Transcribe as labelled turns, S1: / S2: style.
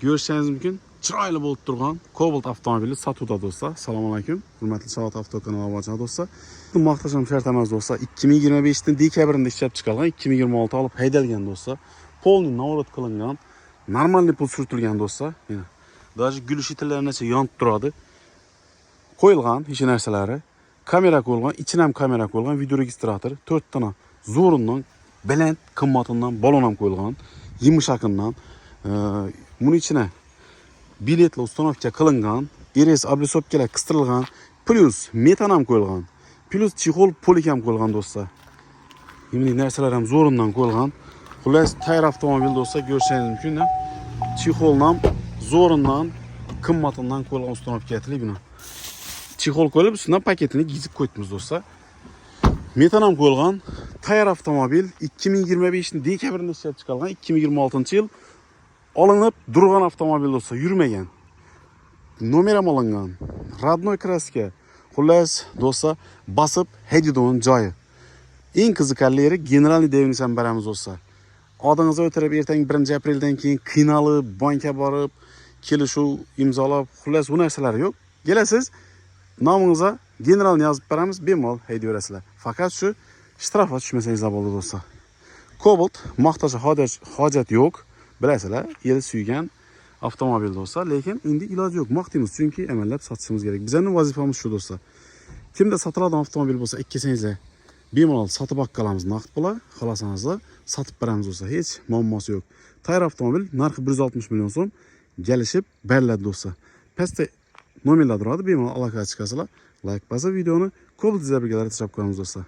S1: Görüşseniz mümkün. Chiroyli bo'lib turgan Cobalt avtomobili sotuvda do'stlar. Assalomu alaykum. Hurmatli Savat Avto kanali obunachilari do'stlar. Bu maqtasham shart emas do'stlar. 2025 dekabrda ishlab chiqarilgan, 2026 olib haydalgan do'stlar. Polni navrot qilingan, normalniy pul surtilgan do'stlar. Mana даже gul shitillarinacha yonib turadi. Qo'yilgan ish narsalari, kamera qo'yilgan, ichini ham kamera qo'yilgan, video registrator, 4 tana zo'rindan, baland qimmatindan balon ham qo'yilgan, yumshaqidan, buning ichine biletli uстановка qilingan, RS обрисовкалар qistirilgan, plus metan ham qo'yilgan, plus chexol polik ham qo'yilgan do'stlar. Bunday narsalar ham zo'rindan qo'yilgan. Xullas, tayyor avtomobil do'stlar, ko'rishingiz mumkin. Chexolni ham zo'rindan, qimmatindan qo'yilgan uстановка etilib buni. Chexol qo'yib, ustidan paketini gizib qo'yibmiz do'stlar. Metan ham qo'yilgan. Tayyor avtomobil 2025 dekabrda ishlab chiqarilgan, 2026-yil olinib durgan avtomobil do'stlar, yurmagan. Nomer ham olingan. Родной kraska. Xullas, do'stlar, basib haydidon joyi. Eng qiziqarlilari generalniy devingiz ham beramiz do'stlar. Odingizni o'tirib ertang 1-apreldan keyin qiynalib, bankka borib, kelishuv imzolab, xullas bu narsalar yo'q. Kelasiz, nomingizga generalni yozib beramiz, bemalol haydaverasizlar. Faqat shu shtrafga tushmasangiz bo'ladi do'stlar. Cobalt maqtashi hojat yo'q. Bilasizlar, el suygan avtomobil do'stlar, lekin endi iloji yo'q, maqtaymiz, chunki amallab sotishimiz kerak. Bizning vazifamiz shu do'stlar. Kimda sotiladigan avtomobil bo'lsa, ikkisingizlar bemalol sotib olamiz, naqd pula, xohlasangiz sotib beramiz do'stlar. Hech muammosi yo'q. Tayyor avtomobil narxi 160 million so'm kelishib beriladi do'stlar. Pastda nomerlar turadi, bemalol aloqaga chiqasizlar. Like bosib videoni Cobalt birgalikda tashlab qo'yamiz do'stlar.